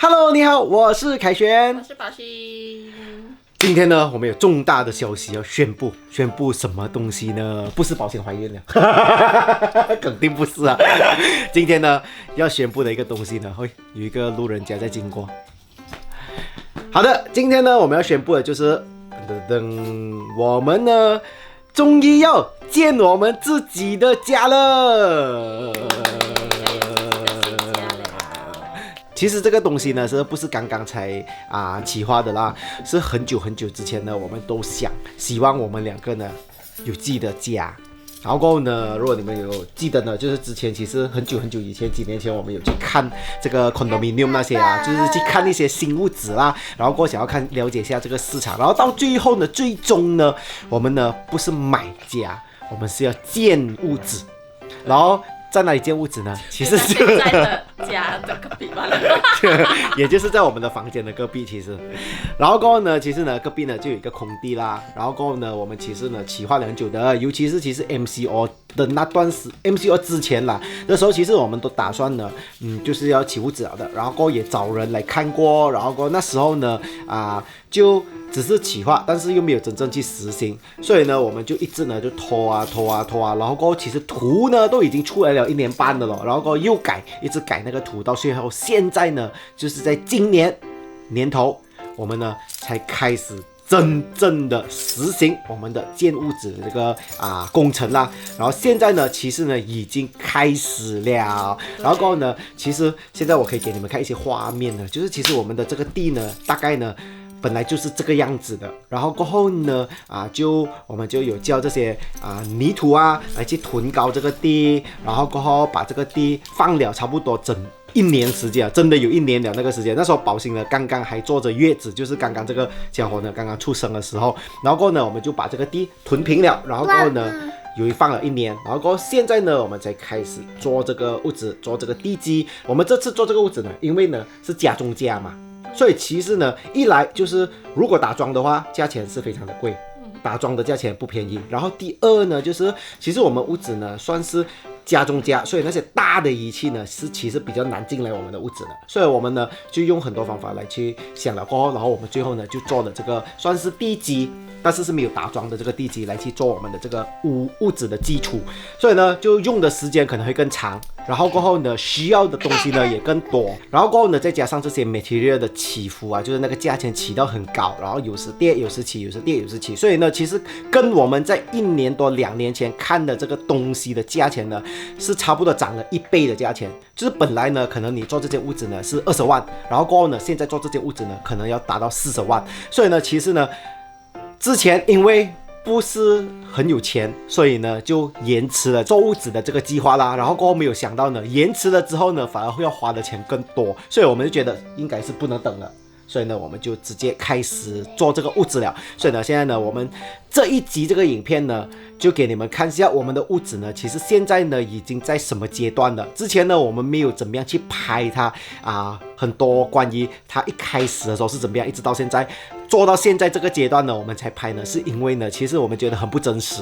Hello， 你好，我是凯旋，我是宝鑫。今天呢，我们有重大的消息要宣布，宣布什么东西呢？不是宝鑫怀孕了，肯定不是啊。今天呢，要宣布的一个东西呢，会有一个路人甲在经过。好的，今天呢，我们要宣布的就是，我们呢，终于要建我们自己的家了。其实这个东西呢，是不是刚刚才企划的啦？是很久很久之前呢，我们都希望我们两个呢有自己的家。然后过后呢，如果你们有记得呢，就是之前其实很久很久以前，几年前我们有去看这个 condominium 那些就是去看一些新屋子啦，然后过后想要了解一下这个市场，然后到最后呢，最终呢，我们呢不是买家，我们是要建屋子，然后。在哪里建屋子呢？其实就在的家的隔壁吧，也就是在我们的房间的隔壁。其实，然后过后呢，其实呢，隔壁呢就有一个空地啦。然后过后呢，我们其实呢企划了很久的，尤其是MCO 的那段时 ，MCO 之前啦，那时候其实我们都打算呢，就是要起屋子了的。然后过后也找人来看过，然后过后那时候呢，就。只是企划，但是又没有真正去实行，所以呢，我们就一直呢就拖啊，然后过后其实图呢都已经出来了1年半的了，然后过后又一直改那个图，到最后现在呢，就是在今年年头，我们呢才开始真正的实行我们的建屋子的这个工程啦，然后现在呢，其实呢已经开始了，然后过后呢，其实现在我可以给你们看一些画面呢，就是其实我们的这个地呢，大概呢。本来就是这个样子的，然后过后呢，我们就有叫这些泥土来去囤高这个地，然后过后把这个地放了差不多整1年时间，真的有1年了那个时间。那时候宝鑫呢刚刚还坐着月子，就是刚刚这个家伙呢刚刚出生的时候，然后过后呢我们就把这个地囤平了，然后过后呢有放了1年，然后过后现在呢我们才开始做这个屋子，做这个地基。我们这次做这个屋子呢，因为呢是家中家嘛。所以其实呢，一来就是如果打桩的话，价钱是非常的贵，打桩的价钱不便宜。然后第二呢，就是其实我们屋子呢算是家中家，所以那些大的仪器呢是其实比较难进来我们的屋子的。所以我们呢就用很多方法来去想了过后，然后我们最后呢就做了这个算是地基。但是没有打桩的这个地基来去做我们的这个屋子的基础，所以呢就用的时间可能会更长，然后过后呢需要的东西呢也更多，然后过后呢再加上这些 material 的起伏就是那个价钱起到很高，然后有时跌有时起，有时跌有时起，所以呢其实跟我们在1年多2年前看的这个东西的价钱呢是差不多涨了1倍的价钱，就是本来呢可能你做这间屋子呢是20万，然后过后呢现在做这间屋子呢可能要达到40万，所以呢其实呢之前因为不是很有钱，所以呢就延迟了做屋子的这个计划啦。然后过后没有想到呢，延迟了之后呢，反而会要花的钱更多，所以我们就觉得应该是不能等了。所以呢，我们就直接开始做这个屋子了。所以呢，现在呢，我们这一集这个影片呢，就给你们看一下我们的屋子呢，其实现在呢已经在什么阶段了。之前呢，我们没有怎么样去拍它很多关于它一开始的时候是怎么样，一直到现在做到现在这个阶段呢，我们才拍呢，是因为呢，其实我们觉得很不真实。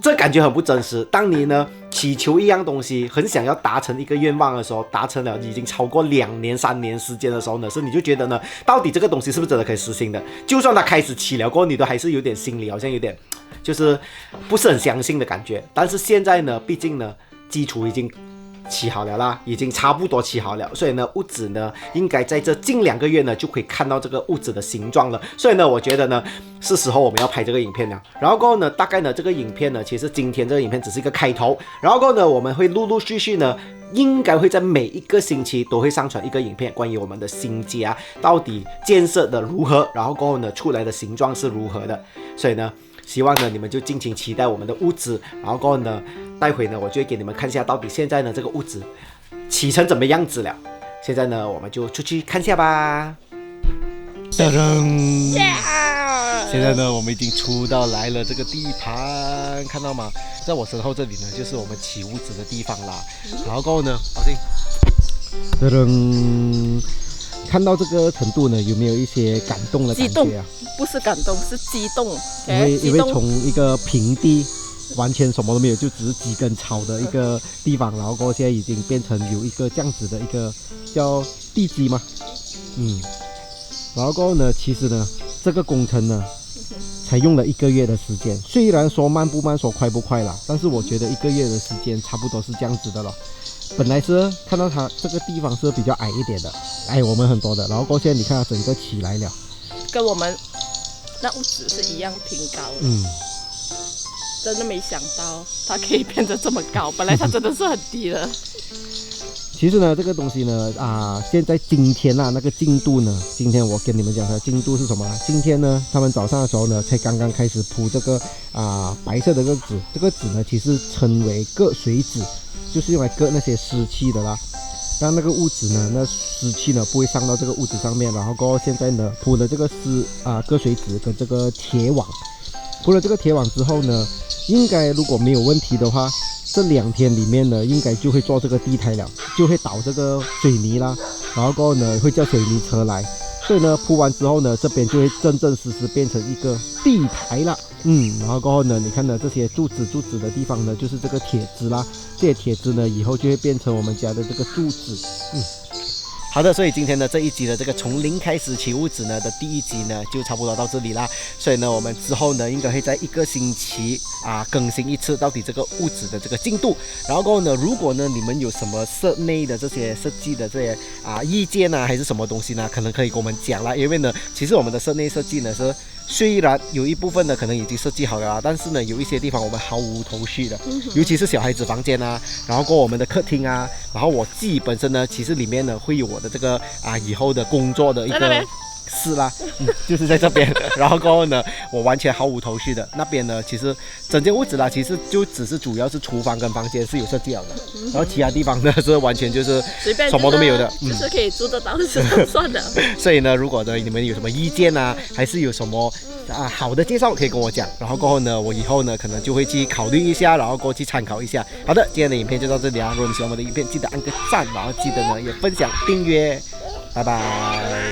这感觉很不真实。当你呢祈求一样东西，很想要达成一个愿望的时候，达成了已经超过2年3年时间的时候呢，是你就觉得呢，到底这个东西是不是真的可以实行的？就算它开始起了过后，你都还是有点心里好像有点就是不是很相信的感觉。但是现在呢，毕竟呢基础已经起好了啦，已经差不多起好了，所以呢屋子呢应该在这近2个月呢就可以看到这个屋子的形状了，所以呢我觉得呢是时候我们要拍这个影片了。然后过后呢大概呢这个影片呢其实今天这个影片只是一个开头，然后过后呢我们会陆陆续续呢应该会在每一个星期都会上传一个影片，关于我们的新家到底建设的如何，然后过后呢出来的形状是如何的。所以呢希望呢你们就敬请期待我们的屋子，然后过后呢待会呢我就会给你们看一下到底现在呢这个屋子起成怎么样子了。现在呢我们就出去看一下吧。噔噔，现在呢我们已经出到来了这个地盘，看到吗？在我身后这里呢就是我们起屋子的地方啦。然后过后呢好进，噔噔，看到这个程度呢有没有一些感动的感觉啊？不是感动是激动，因为从一个平地完全什么都没有，就只是几根草的一个地方，然后过后现在已经变成有一个这样子的一个叫地基吗？然后过后呢，其实呢，这个工程呢，才用了1个月的时间。虽然说慢不慢，说快不快啦，但是我觉得1个月的时间差不多是这样子的了。本来是看到它这个地方是比较矮一点的，矮我们很多的，然后过后现在你看它整个起来了，跟我们那屋子是一样挺高的。真的没想到它可以变得这么高，本来它真的是很低的。其实呢，这个东西呢，现在今天那个进度呢，今天我跟你们讲的进度是什么呢？今天呢，他们早上的时候呢，才刚刚开始铺这个白色的这个纸，这个纸呢，其实称为隔水纸，就是用来隔那些湿气的啦。让那个物质呢，那湿气呢不会上到这个物质上面，然后过后现在呢铺了这个隔水纸跟这个铁网，铺了这个铁网之后呢，应该如果没有问题的话，这2天里面呢，应该就会做这个地台了，就会倒这个水泥啦，然后过后呢会叫水泥车来，所以呢铺完之后呢，这边就会正正式式变成一个地台了。然后过后呢，你看呢这些柱子的地方呢，就是这个铁枝啦，这些铁枝呢以后就会变成我们家的这个柱子。好的，所以今天的这一集的这个从零开始起屋子呢的第1集呢，就差不多到这里啦。所以呢，我们之后呢，应该会在1个星期更新一次，到底这个屋子的这个进度。然后过后呢，如果呢你们有什么室内的这些设计的这些意见还是什么东西呢，可能可以跟我们讲啦。因为呢，其实我们的室内设计呢是。虽然有一部分呢可能已经设计好了啦，但是呢有一些地方我们毫无头绪的，尤其是小孩子房间然后过我们的客厅然后我自己本身呢，其实里面呢会有我的这个以后的工作的一个是啦，就是在这边然后过后呢，我完全毫无头绪的。那边呢，其实整间屋子啦，其实就只是主要是厨房跟房间是有设计好的，然后其他地方呢是完全就是什么都没有的，就是可以住得到就算了。所以呢，如果呢你们有什么意见还是有什么好的介绍可以跟我讲，然后过后呢，我以后呢可能就会去考虑一下，然后过去参考一下。好的，今天的影片就到这里如果你喜欢我的影片，记得按个赞，然后记得呢也分享订阅，拜拜。